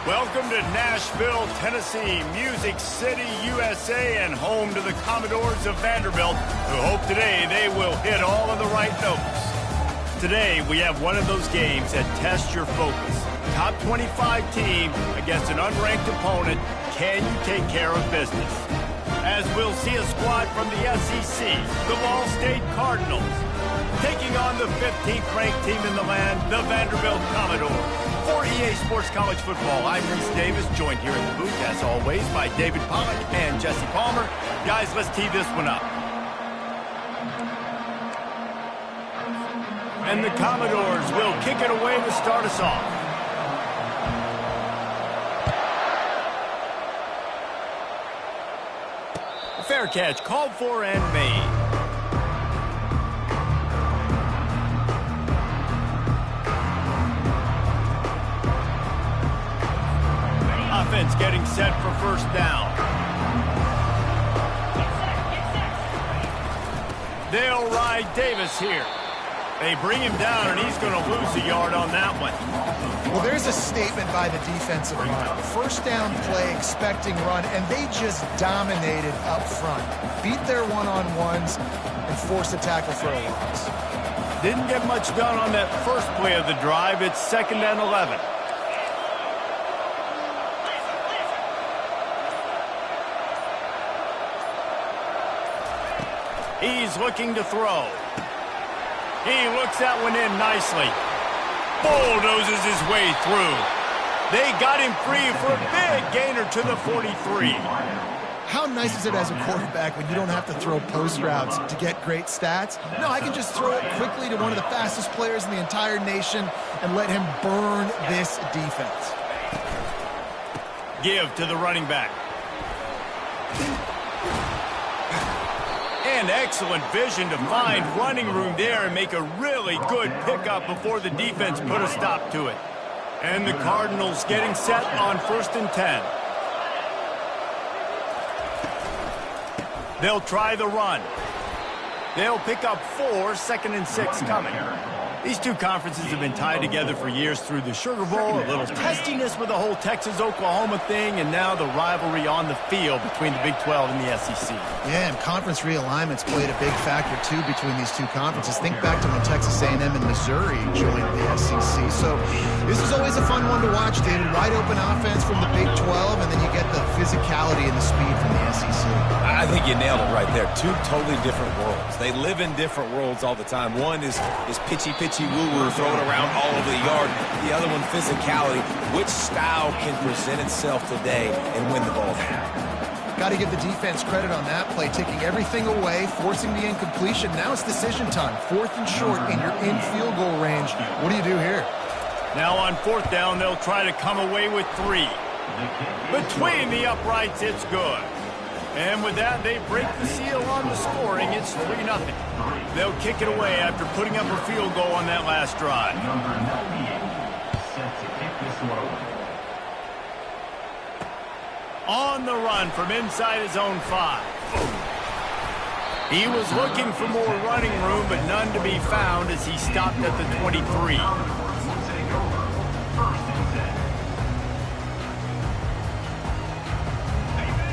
Welcome to Nashville, Tennessee, Music City, USA, and home to the Commodores of Vanderbilt, who hope today they will hit all of the right notes. Today, we have one of those games that tests your focus. Top 25 team against an unranked opponent. Can you take care of business? As we'll see a squad from the SEC, the Ball State Cardinals, taking on the 15th ranked team in the land, the Vanderbilt Commodores. For EA Sports College Football, I'm Reese Davis, joined here in the booth, as always, by David Pollack and Jesse Palmer. Guys, let's tee this one up. And the Commodores will kick it away to start us off. Fair catch, called for and made. Offense getting set for first down. They'll ride Davis here. They bring him down, and he's going to lose a yard on that one. Well, there's a statement by the defensive line. First down play, expecting run, and they just dominated up front. Beat their one-on-ones and forced a tackle for a loss. Didn't get much done on that first play of the drive. It's 2nd and 11. He's looking to throw. He looks that one in nicely. Bulldozes his way through. They got him free for a big gainer to the 43. How nice is it as a quarterback when you don't have to throw post routes to get great stats? No, I can just throw it quickly to one of the fastest players in the entire nation and let him burn this defense. Give to the running back. And excellent vision to find running room there and make a really good pickup before the defense put a stop to it. And the Cardinals getting set on 1st and 10. They'll try the run. They'll pick up 4, 2nd and 6 coming. These two conferences have been tied together for years through the Sugar Bowl, a little testiness with the whole Texas-Oklahoma thing, and now the rivalry on the field between the Big 12 and the SEC. Yeah, and conference realignments played a big factor, too, between these two conferences. Think back to when Texas A&M and Missouri joined the SEC. So this is always a fun one to watch, David. Wide-open offense from the Big 12, and then you get the physicality and the speed from the SEC. I think you nailed it right there. Two totally different worlds. They live in different worlds all the time. One is pitchy woo-woo, throwing around all over the yard. The other one, physicality. Which style can present itself today and win the ball game? Got to give the defense credit on that play, taking everything away, forcing the incompletion. Now it's decision time. 4th and short, and you're in field goal range. What do you do here? Now on 4th down, they'll try to come away with 3. Between the uprights, it's good. And with that, they break the seal on the scoring. It's 3-0. They'll kick it away after putting up a field goal on that last drive. On the run from inside his own 5. He was looking for more running room, but none to be found as he stopped at the 23.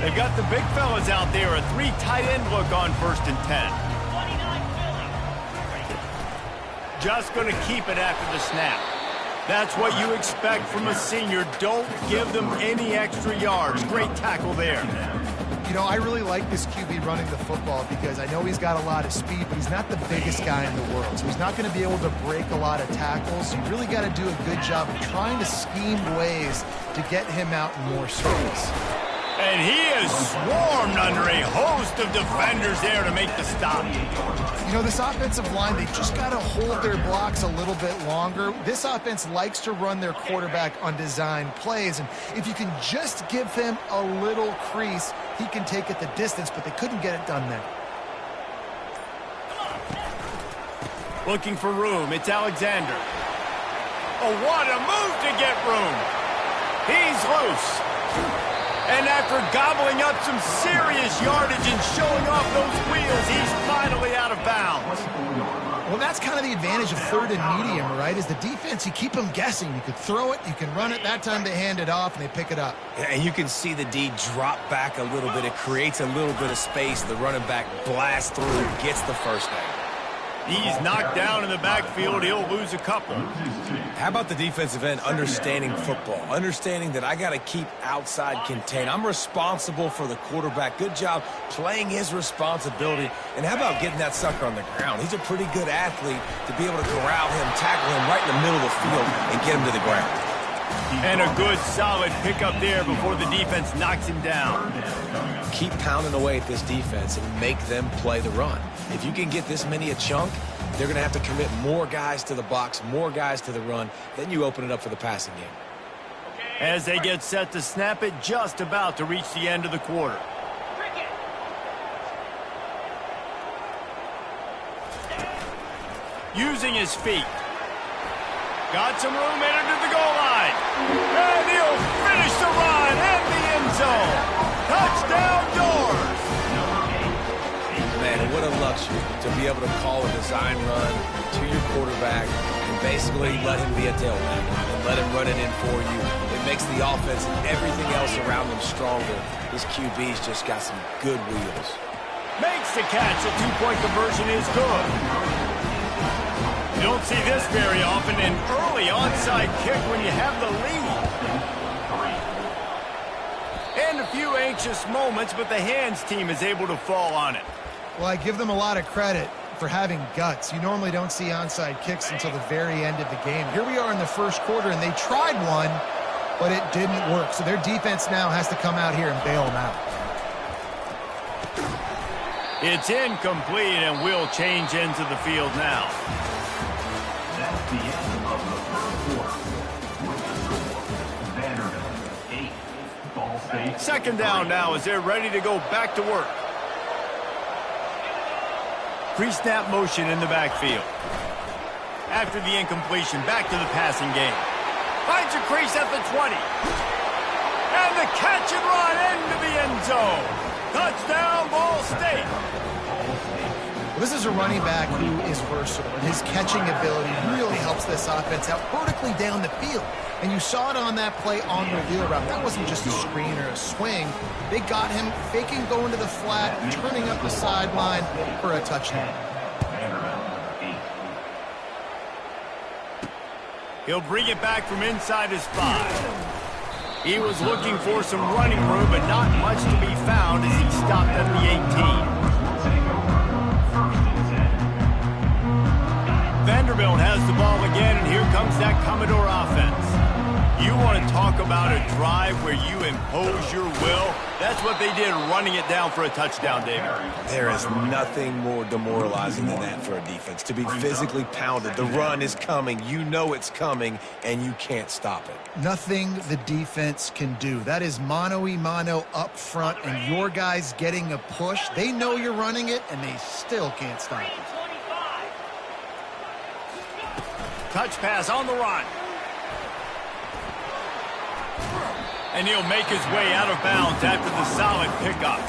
They've got the big fellas out there, a 3 tight end look on 1st and 10. Just going to keep it after the snap. That's what you expect from a senior. Don't give them any extra yards. Great tackle there. You know, I really like this QB running the football because I know he's got a lot of speed, but he's not the biggest guy in the world. So he's not going to be able to break a lot of tackles. You really got to do a good job of trying to scheme ways to get him out in more space. And he is swarmed under a host of defenders there to make the stop. You know, this offensive line, they just got to hold their blocks a little bit longer. This offense likes to run their quarterback on design plays, and if you can just give him a little crease, he can take it the distance, but they couldn't get it done there. Looking for room, it's Alexander. Oh, what a move to get room. He's loose. And after gobbling up some serious yardage and showing off those wheels, he's finally out of bounds. Well, that's kind of the advantage of third and medium, right? Is the defense, you keep them guessing. You could throw it, you can run it. That time they hand it off and they pick it up. And you can see the D drop back a little bit. It creates a little bit of space. The running back blasts through, gets the first down. He's knocked down in the backfield. He'll lose a couple. How about the defensive end understanding football? Understanding that I got to keep outside contained. I'm responsible for the quarterback. Good job playing his responsibility. And how about getting that sucker on the ground? He's a pretty good athlete to be able to corral him, tackle him right in the middle of the field, and get him to the ground. And a good, solid pickup there before the defense knocks him down. Keep pounding away at this defense and make them play the run. If you can get this many a chunk, they're going to have to commit more guys to the box, more guys to the run. Then you open it up for the passing game. As they get set to snap it, just about to reach the end of the quarter. Using his feet. Got some room headed to the goal line. And he'll finish the run in the end zone. Touchdown, Doors. Man, what a luxury to be able to call a design run to your quarterback and basically let him be a tailback and let him run it in for you. It makes the offense and everything else around them stronger. This QB's just got some good wheels. Makes the catch. The two-point conversion is good. You don't see this very often, an early onside kick when you have the lead. And a few anxious moments, but the Hands team is able to fall on it. Well, I give them a lot of credit for having guts. You normally don't see onside kicks until the very end of the game. Here we are in the first quarter, and they tried one, but it didn't work. So their defense now has to come out here and bail them out. It's incomplete, and we'll change into the field now. That's the end of the first quarter. With the score, Vanderbilt 8, Ball State. Second down now as they're ready to go back to work. Pre-snap motion in the backfield. After the incompletion, back to the passing game. Finds a crease at the 20. And the catch and run into the end zone. Touchdown, Ball State. Well, this is a running back who is versatile, and his catching ability really helps this offense out vertically down the field. And you saw it on that play on the wheel route. That wasn't just a screen or a swing. They got him faking going to the flat, turning up the sideline for a touchdown. He'll bring it back from inside his 5. He was looking for some running room, but not much to be found as he stopped at the 18. Vanderbilt has the ball again, and here comes that Commodore offense. You want to talk about a drive where you impose your will? That's what they did, running it down for a touchdown, David. There is nothing more demoralizing than that for a defense, to be physically pounded. The run is coming. You know it's coming, and you can't stop it. Nothing the defense can do. That is mano-a-mano up front, and your guys getting a push. They know you're running it, and they still can't stop it. Touch pass on the run. And he'll make his way out of bounds after the solid pickup.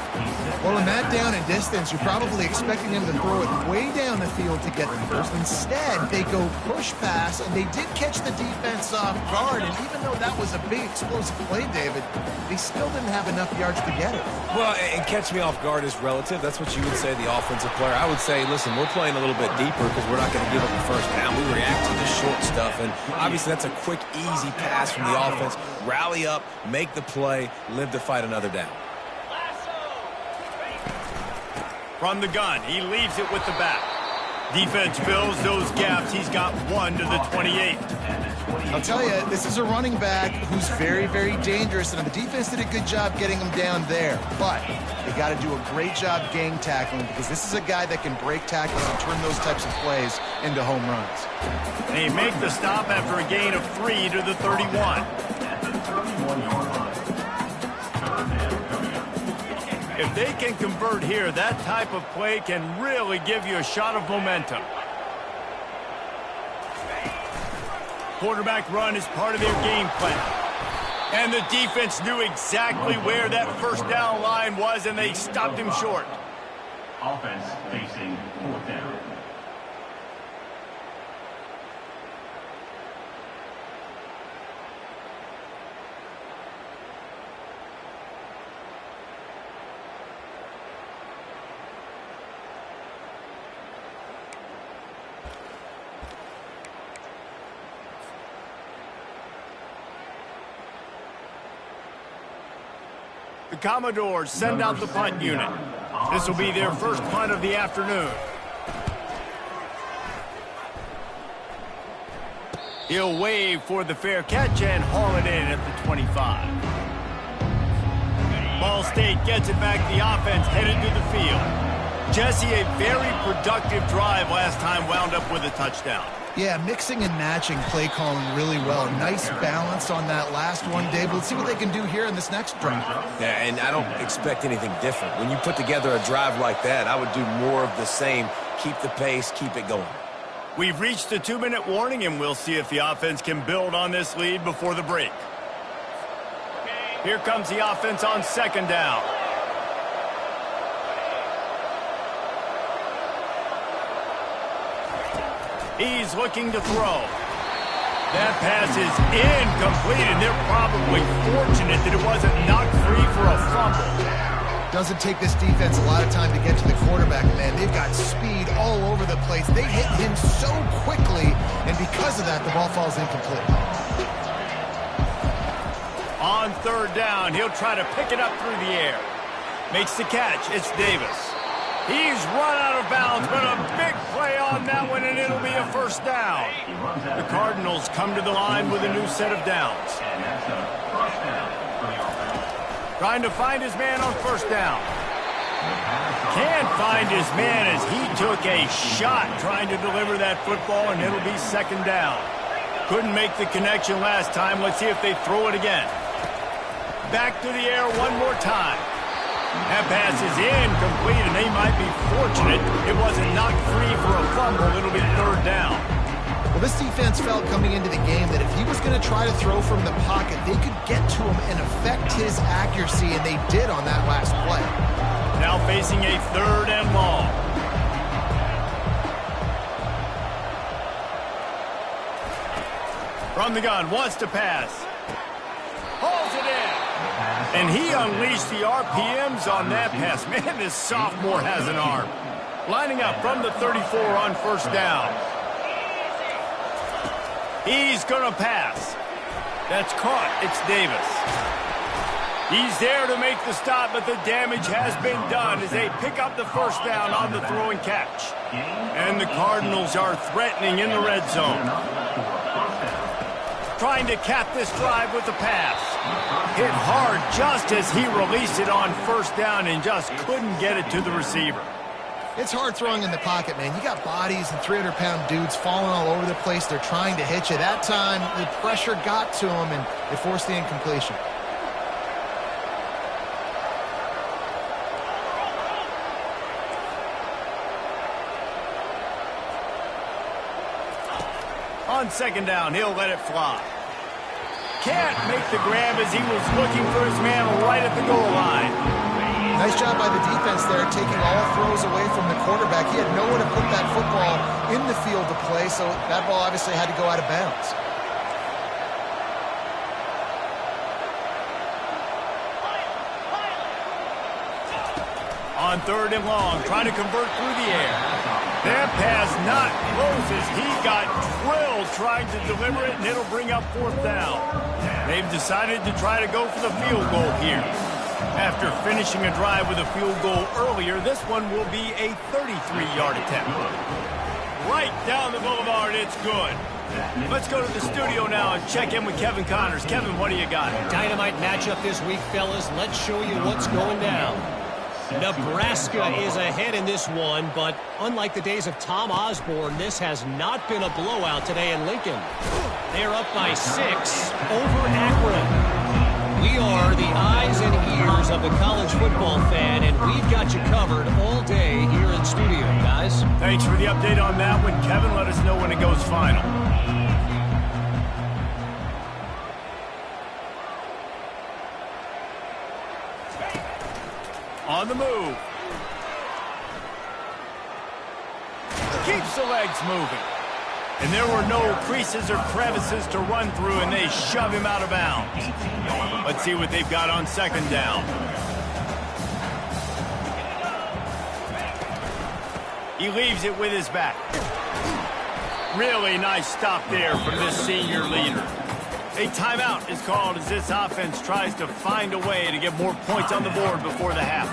Well, in that down and distance, you're probably expecting him to throw it way down the field to get the first. Instead, they go push pass, and they did catch the defense off guard. And even though that was a big explosive play, David, they still didn't have enough yards to get it. Well, and catch me off guard is relative. That's what you would say, the offensive player. I would say, listen, we're playing a little bit deeper because we're not going to give up the first down. We react to the short stuff, and obviously that's a quick, easy pass from the offense. Rally up, make the play, live to fight another down. From the gun, he leaves it with the back. Defense fills those gaps. He's got one to the 28. I'll tell you, this is a running back who's very, very dangerous, and the defense did a good job getting him down there. But they got to do a great job gang tackling because this is a guy that can break tackles and turn those types of plays into home runs. They make the stop after a gain of 3 to the 31. If they can convert here, that type of play can really give you a shot of momentum. Quarterback run is part of their game plan. And the defense knew exactly where that first down line was, and they stopped him short. Offense facing 4th down. Commodores send out the punt unit. This will be their first punt of the afternoon. He'll wave for the fair catch and haul it in at the 25. Ball State gets it back. The offense headed to the field. Jesse, a very productive drive last time, wound up with a touchdown. Yeah, mixing and matching play calling really well. Nice balance on that last one, Dave. Let's see what they can do here in this next drive. Yeah, and I don't expect anything different. When you put together a drive like that, I would do more of the same. Keep the pace, keep it going. We've reached the 2-minute warning, and we'll see if the offense can build on this lead before the break. Here comes the offense on second down. He's looking to throw. That pass is incomplete, and they're probably fortunate that it wasn't knocked free for a fumble. Doesn't take this defense a lot of time to get to the quarterback, man. They've got speed all over the place. They hit him so quickly, and because of that, the ball falls incomplete. On third down, he'll try to pick it up through the air. Makes the catch. It's Davis. He's run out of bounds, but a big play on that one, and it'll be a first down. The Cardinals come to the line with a new set of downs. Trying to find his man on first down. Can't find his man as he took a shot trying to deliver that football, and it'll be second down. Couldn't make the connection last time. Let's see if they throw it again. Back to the air one more time. That pass is incomplete, and they might be fortunate it wasn't knocked free for a fumble. It'll be third down. Well, this defense felt coming into the game that if he was going to try to throw from the pocket, they could get to him and affect his accuracy, and they did on that last play. Now facing a third and long. From the gun, wants to pass. Hauls it in. And he unleashed the RPMs on that pass. Man, this sophomore has an arm. Lining up from the 34 on first down. He's going to pass. That's caught. It's Davis. He's there to make the stop, but the damage has been done as they pick up the first down on the throwing catch. And the Cardinals are threatening in the red zone. Trying to cap this drive with the pass. Hit hard just as he released it on first down and just couldn't get it to the receiver. It's hard throwing in the pocket, man. You got bodies and 300-pound dudes falling all over the place. They're trying to hit you. That time, the pressure got to him, and it forced the incompletion. On second down, he'll let it fly. Can't make the grab as he was looking for his man right at the goal line. Nice job by the defense there, taking all throws away from the quarterback. He had nowhere to put that football in the field to play, so that ball obviously had to go out of bounds. On third and long, trying to convert through the air. That pass not close as he got drilled trying to deliver it, and it'll bring up fourth down. They've decided to try to go for the field goal here. After finishing a drive with a field goal earlier, this one will be a 33-yard attempt. Right down the boulevard, it's good. Let's go to the studio now and check in with Kevin Connors. Kevin, what do you got? Dynamite matchup this week, fellas. Let's show you what's going down. Nebraska is ahead in this one, but unlike the days of Tom Osborne, this has not been a blowout today in Lincoln. They're up by 6 over Akron. We are the eyes and ears of the college football fan, and we've got you covered all day here in studio, guys. Thanks for the update on that one, Kevin. Let us know when it goes final. On the move. Keeps the legs moving. And there were no creases or crevices to run through, and they shove him out of bounds. Let's see what they've got on second down. He leaves it with his back. Really nice stop there from this senior leader. A timeout is called as this offense tries to find a way to get more points on the board before the half.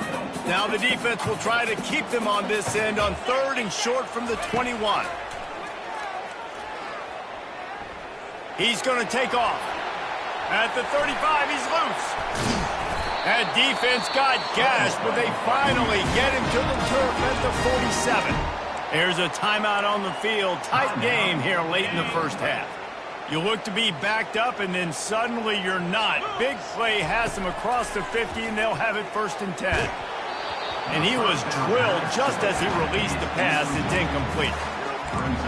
Now the defense will try to keep them on this end on 3rd and short from the 21. He's going to take off. At the 35, he's loose. That defense got gashed, but they finally get him to the turf at the 47. There's a timeout on the field. Tight game here late in the first half. You look to be backed up, and then suddenly you're not. Big play has them across the 50, and they'll have it 1st and 10. And he was drilled just as he released the pass. It's incomplete.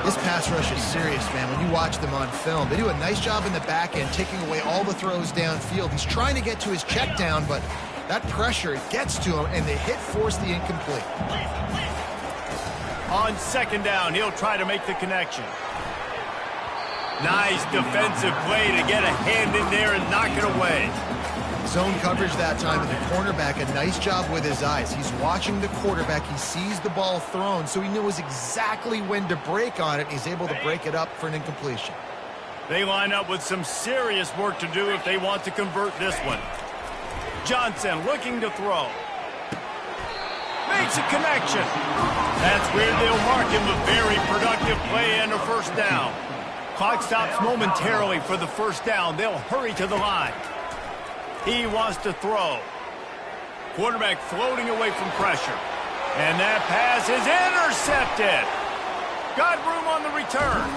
This pass rush is serious, man. When you watch them on film, they do a nice job in the back end, taking away all the throws downfield. He's trying to get to his check down, but that pressure gets to him, and the hit forced the incomplete. On 2nd down, he'll try to make the connection. Nice defensive play to get a hand in there and knock it away. Zone coverage that time, and the cornerback, a nice job with his eyes. He's watching the quarterback. He sees the ball thrown, so he knows exactly when to break on it. He's able to break it up for an incompletion. They line up with some serious work to do if they want to convert this one. Johnson looking to throw. Makes a connection. That's where they'll mark him a very productive play and a 1st down. Clock stops momentarily for the 1st down. They'll hurry to the line. He wants to throw. Quarterback floating away from pressure. And that pass is intercepted. Got room on the return.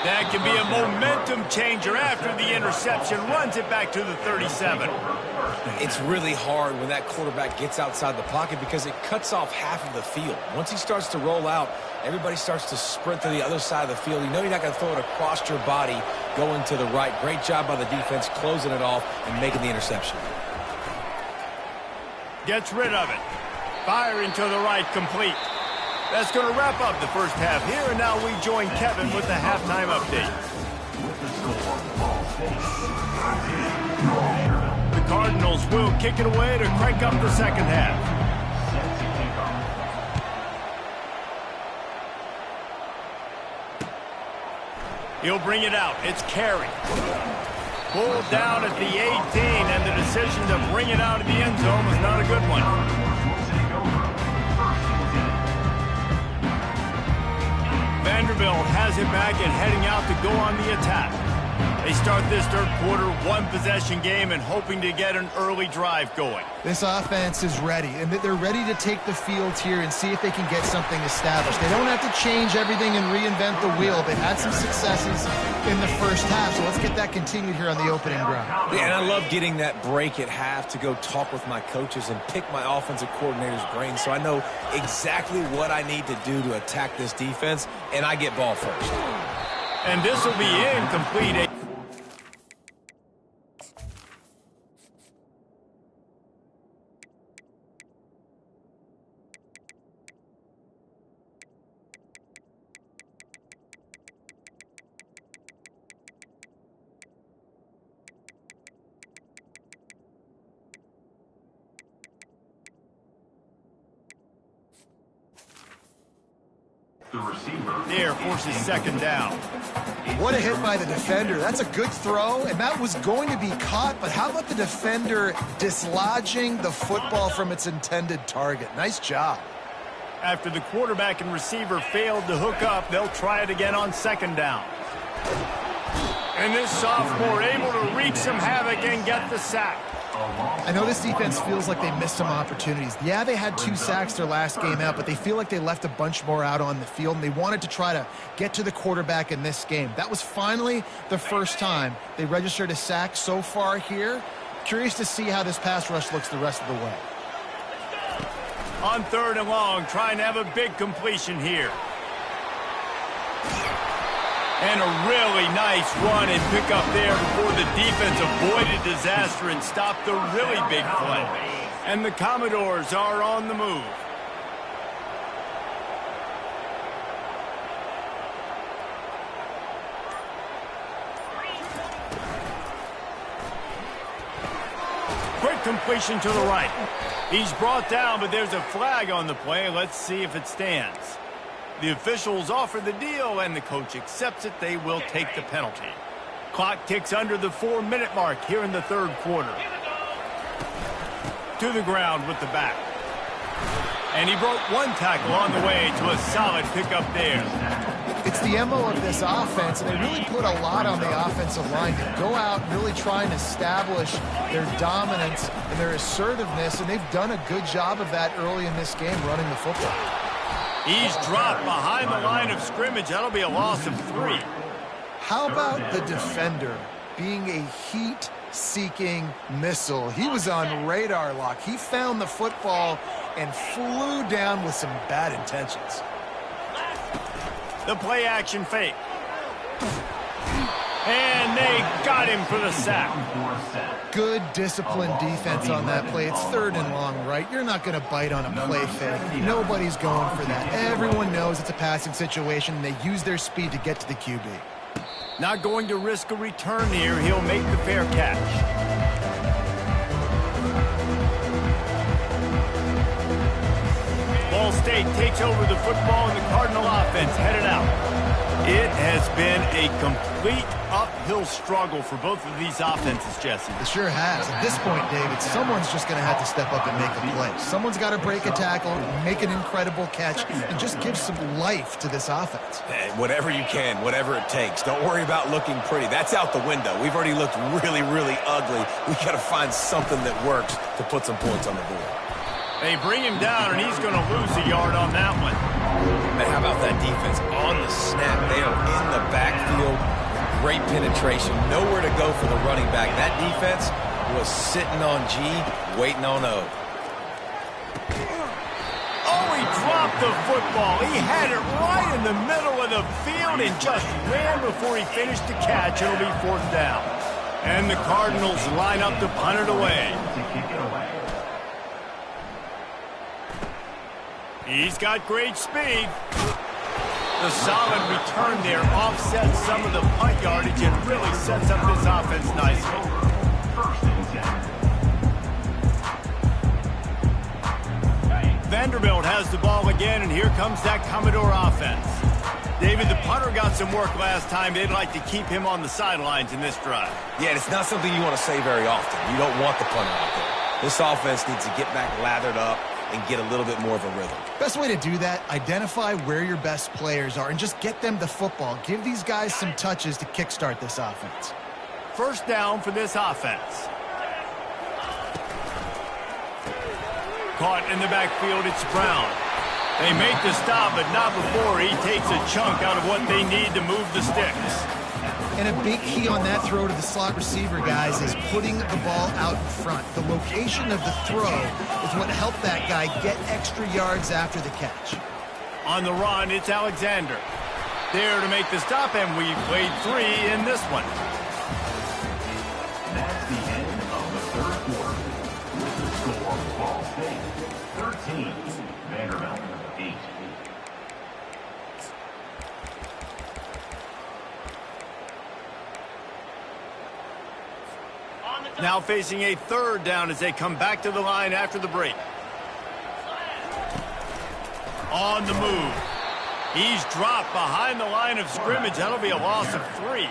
That can be a momentum changer after the interception. Runs it back to the 37. It's really hard when that quarterback gets outside the pocket because it cuts off half of the field. Once he starts to roll out, everybody starts to sprint to the other side of the field. You know you're not going to throw it across your body going to the right. Great job by the defense closing it off and making the interception. Gets rid of it. Firing to the right, complete. That's going to wrap up the first half here, and now we join Kevin with the halftime update. With the score, Ball State. The Cardinals will kick it away to crank up the second half. He'll bring it out. It's Carey. Pulled down at the 18, and the decision to bring it out of the end zone was not a good one. Vanderbilt has it back and heading out to go on the attack. They start this 3rd quarter, 1-possession game, and hoping to get an early drive going. This offense is ready, and they're ready to take the field here and see if they can get something established. They don't have to change everything and reinvent the wheel. They've had some successes in the first half, so let's get that continued here on the opening drive. Yeah, and I love getting that break at half to go talk with my coaches and pick my offensive coordinator's brain so I know exactly what I need to do to attack this defense, and I get ball first. And this will be incomplete. The receiver There forces 2nd down. What a hit by the defender. That's a good throw, and that was going to be caught, but how about the defender dislodging the football from its intended target? Nice job. After the quarterback and receiver failed to hook up, they'll try it again on 2nd down. And this sophomore able to wreak some havoc and get the sack. I know this defense feels like they missed some opportunities. Yeah, they had 2 sacks their last game out, but they feel like they left a bunch more out on the field, and they wanted to try to get to the quarterback in this game. That was finally the first time they registered a sack so far here. Curious to see how this pass rush looks the rest of the way. On 3rd and long, trying to have a big completion here. And a really nice run and pick up there before the defense avoided disaster and stopped the really big play. And the Commodores are on the move. Quick completion to the right. He's brought down, but there's a flag on the play. Let's see if it stands. The officials offer the deal, and the coach accepts it. They will take the penalty. Clock ticks under the 4-minute mark here in the third quarter. To the ground with the back. And he broke one tackle on the way to a solid pickup there. It's the MO of this offense, and they really put a lot on the offensive line to go out and really try and establish their dominance and their assertiveness, and they've done a good job of that early in this game running the football. He's dropped behind the line of scrimmage. That'll be a loss of 3. How about the defender being a heat-seeking missile? He was on radar lock. He found the football and flew down with some bad intentions. The play action fake. And they got him for the sack. Good disciplined defense on that play. It's 3rd and long, right? You're not going to bite on a play fake. Nobody's going for that. Everyone knows it's a passing situation. They use their speed to get to the QB. Not going to risk a return here. He'll make the fair catch. Ball State takes over the football and the Cardinal offense headed out. It has been a complete uphill struggle for both of these offenses, Jesse. It sure has. At this point, David, someone's just going to have to step up and make a play. Someone's got to break a tackle, make an incredible catch, and just give some life to this offense. Hey, whatever you can, whatever it takes. Don't worry about looking pretty. That's out the window. We've already looked really, really ugly. We got to find something that works to put some points on the board. They bring him down, and he's going to lose a yard on that one. Man, how about that defense on the snap? They are in the backfield. Great penetration. Nowhere to go for the running back. That defense was sitting on G, waiting on O. Oh, he dropped the football. He had it right in the middle of the field and just ran before he finished the catch. It'll be 4th down. And the Cardinals line up to punt it away. He's got great speed. The solid return there offsets some of the punt yardage and really sets up this offense nicely. Vanderbilt has the ball again, and here comes that Commodore offense. David, the punter got some work last time. They'd like to keep him on the sidelines in this drive. Yeah, it's not something you want to say very often. You don't want the punter out there. This offense needs to get back lathered up and get a little bit more of a rhythm. Best way to do that, identify where your best players are and just get them the football. Give these guys some touches to kickstart this offense. 1st down for this offense. Caught in the backfield, it's Brown. They make the stop, but not before he takes a chunk out of what they need to move the sticks. And a big key on that throw to the slot receiver, guys, is putting the ball out in front. The location of the throw is what helped that guy get extra yards after the catch. On the run, it's Alexander. There to make the stop, and we played 3 in this one. That's the end of the 3rd quarter. With the score, Ball State 13, Vanderbilt 8. Now facing a 3rd down as they come back to the line after the break. On the move. He's dropped behind the line of scrimmage. That'll be a loss of 3.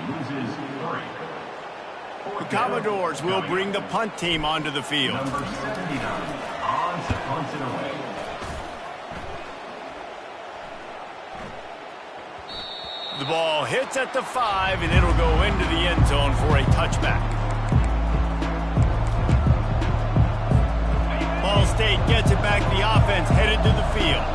Loses 3. The Commodores will bring the punt team onto the field. Number 79 on to punt it away. The ball hits at the 5, and it'll go into the end zone for a touchback. Ball State gets it back. The offense headed to the field.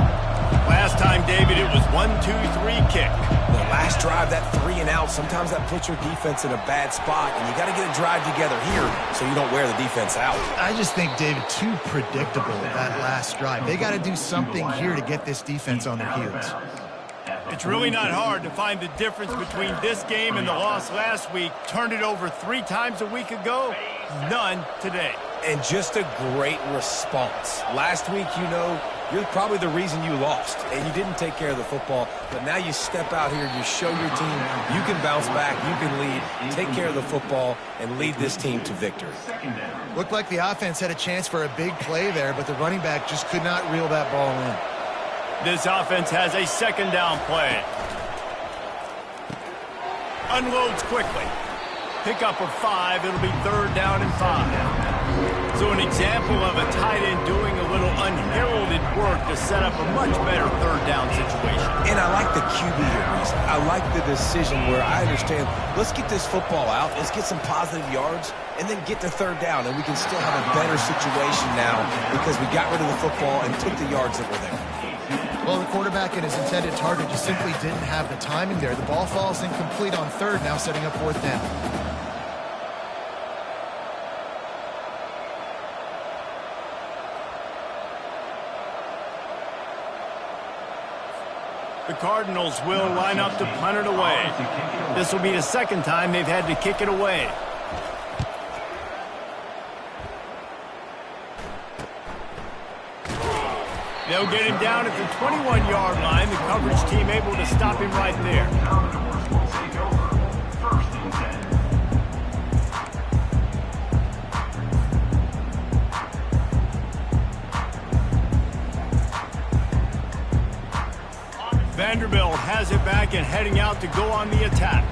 Last time, David, it was 1-2-3 kick. The last drive, that 3 and out, sometimes that puts your defense in a bad spot, and you got to get a drive together here so you don't wear the defense out. I just think, David, too predictable that last drive. They got to do something here to get this defense on their heels. It's really not hard to find the difference between this game and the loss last week. Turned it over 3 times a week ago, none today. And just a great response. Last week, you know, you're probably the reason you lost, and you didn't take care of the football. But now you step out here, you show your team you can bounce back, you can lead, take care of the football, and lead this team to victory. Looked like the offense had a chance for a big play there, but the running back just could not reel that ball in. This offense has a 2nd down play. Unloads quickly. Pickup of 5. It'll be 3rd down and 5. So an example of a tight end doing a little unheralded work to set up a much better 3rd down situation. And I like the QB here, Reese. I like the decision where I understand, let's get this football out, let's get some positive yards, and then get to 3rd down, and we can still have a better situation now because we got rid of the football and took the yards that were there. Well, the quarterback and his intended target just simply didn't have the timing there. The ball falls incomplete on 3rd, now setting up 4th down. The Cardinals will line up to punt it away. This will be the 2nd time they've had to kick it away. They'll get him down at the 21-yard line. The coverage team able to stop him right there. Commodores will take over. 1st and 10. Vanderbilt has it back and heading out to go on the attack.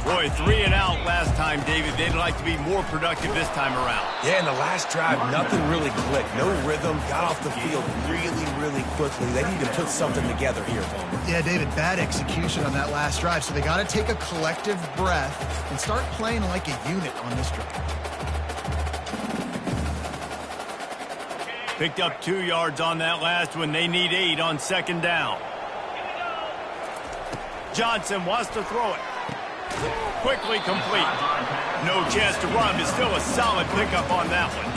Boy, 3 and out last time, David. They'd like to be more productive this time around. Yeah, in the last drive, nothing really clicked. No rhythm. Got off the field really, really quickly. They need to put something together here, Homer. Yeah, David, bad execution on that last drive, so they got to take a collective breath and start playing like a unit on this drive. Picked up 2 yards on that last one. They need 8 on 2nd down. Johnson wants to throw it. Quickly complete. No chance to run, but still a solid pickup on that one.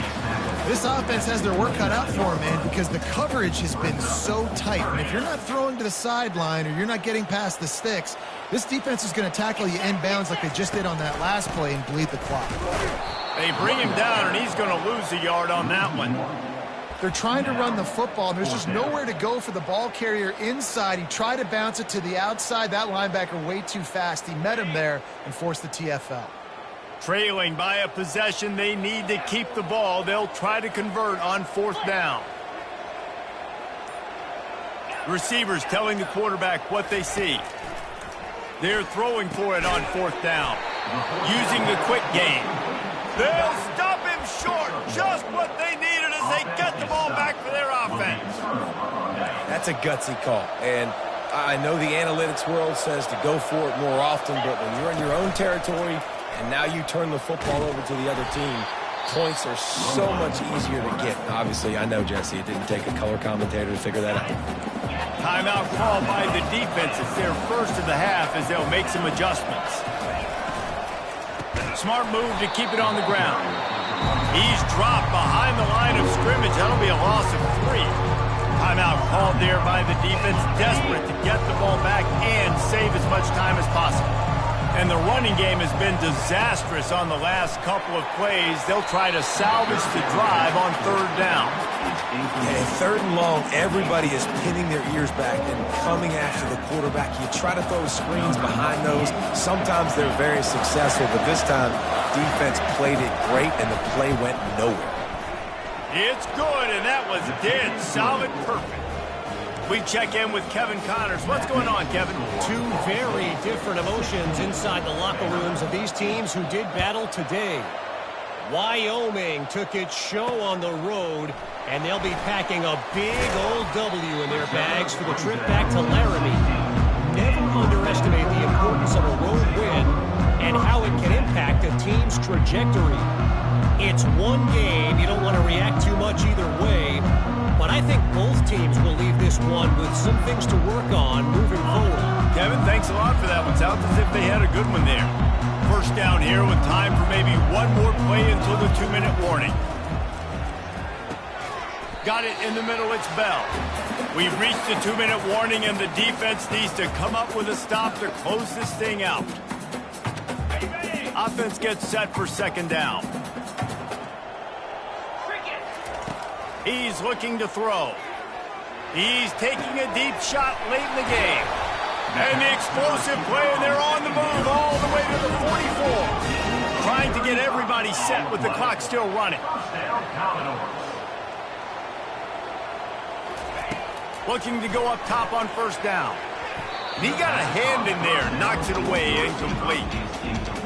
This offense has their work cut out for them, man, because the coverage has been so tight. And if you're not throwing to the sideline or you're not getting past the sticks, this defense is going to tackle you inbounds like they just did on that last play and bleed the clock. They bring him down, and he's going to lose a yard on that one. They're trying to run the football, and there's just nowhere to go for the ball carrier inside. He tried to bounce it to the outside. That linebacker way too fast. He met him there and forced the TFL. Trailing by a possession, they need to keep the ball. They'll try to convert on 4th down. Receivers telling the quarterback what they see. They're throwing for it on 4th down. Using the quick game. They'll stop him short. Just what they needed as they get the ball back for their offense. That's a gutsy call. And I know the analytics world says to go for it more often, but when you're in your own territory and now you turn the football over to the other team, points are so much easier to get. Obviously, I know, Jesse, it didn't take a color commentator to figure that out. Timeout called by the defense. It's their first of the half as they'll make some adjustments. Smart move to keep it on the ground. He's dropped behind the line of scrimmage. That'll be a loss of 3. Timeout called there by the defense, desperate to get the ball back and save as much time as possible. And the running game has been disastrous on the last couple of plays. They'll try to salvage the drive on 3rd down. And 3rd and long, everybody is pinning their ears back and coming after the quarterback. You try to throw screens behind those. Sometimes they're very successful, but this time, defense played it great, and the play went nowhere. It's good, and that was dead solid perfect. We check in with Kevin Connors. What's going on, Kevin? 2 very different emotions inside the locker rooms of these teams who did battle today. Wyoming took its show on the road, and they'll be packing a big old W in their bags for the trip back to Laramie. Never underestimate the importance of a road win and how it can impact a team's trajectory. It's one game. You don't want to react too much either way, but I think both teams will leave this one with some things to work on moving forward. Kevin, thanks a lot for that one. Sounds as if they had a good one there. First down here with time for maybe one more play until the 2-minute warning. Got it in the middle, it's Bell. We've reached the 2-minute warning, and the defense needs to come up with a stop to close this thing out. Offense gets set for 2nd down. He's looking to throw. He's taking a deep shot late in the game. And the explosive play, and they're on the move all the way to the 44. Trying to get everybody set with the clock still running. Looking to go up top on 1st down. And he got a hand in there, knocks it away, incomplete.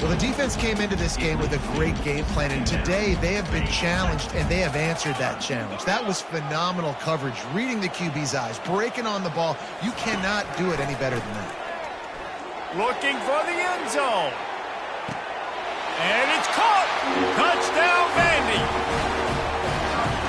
Well, the defense came into this game with a great game plan, and today they have been challenged, and they have answered that challenge. That was phenomenal coverage, reading the QB's eyes, breaking on the ball. You cannot do it any better than that. Looking for the end zone. And it's caught. Touchdown, Vandy.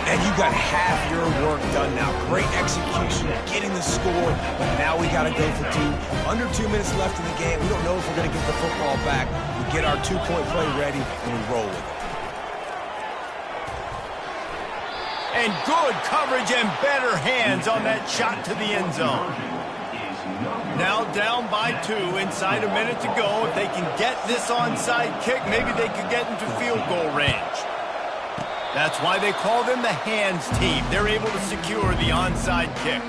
And you got half your work done now. Great execution, getting the score, but now we got to go for 2. Under 2 minutes left in the game. We don't know if we're going to get the football back. We get our 2-point play ready, and we roll with it. And good coverage and better hands on that shot to the end zone. Now down by 2, inside a minute to go. If they can get this onside kick, maybe they could get into field goal range. That's why they call them the hands team. They're able to secure the onside kick.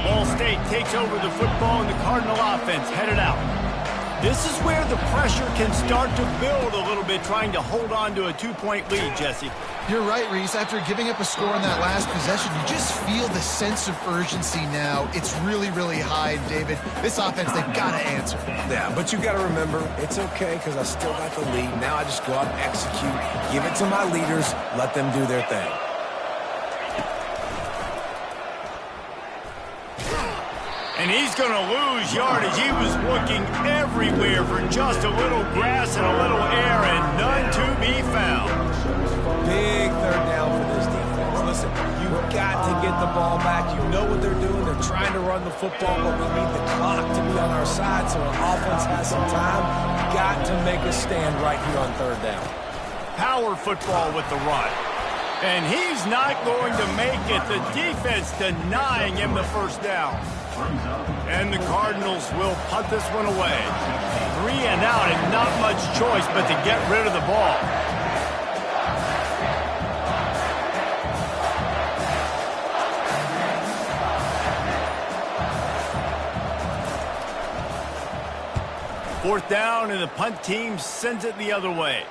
Ball State takes over the football, and the Cardinal offense headed out. This is where the pressure can start to build a little bit, trying to hold on to a 2-point lead, Jesse. You're right, Reese. After giving up a score in that last possession, you just feel the sense of urgency now. It's really, really high, David. This offense, they've got to answer. Yeah, but you got to remember, it's okay because I still got the lead. Now I just go out and execute, give it to my leaders, let them do their thing. And he's going to lose yardage. He was looking everywhere for just a little grass and a little air, and none to be found. Big third down for this defense. Listen, you've got to get the ball back. You know what they're doing. They're trying to run the football, but we need the clock to be on our side so our offense has some time. Got to make a stand right here on third down. Power football with the run. And he's not going to make it. The defense denying him the first down. And the Cardinals will punt this one away. 3 and out, and not much choice but to get rid of the ball. Fourth down, and the punt team sends it the other way.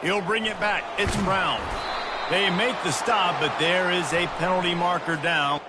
He'll bring it back. It's Brown. They make the stop, but there is a penalty marker down.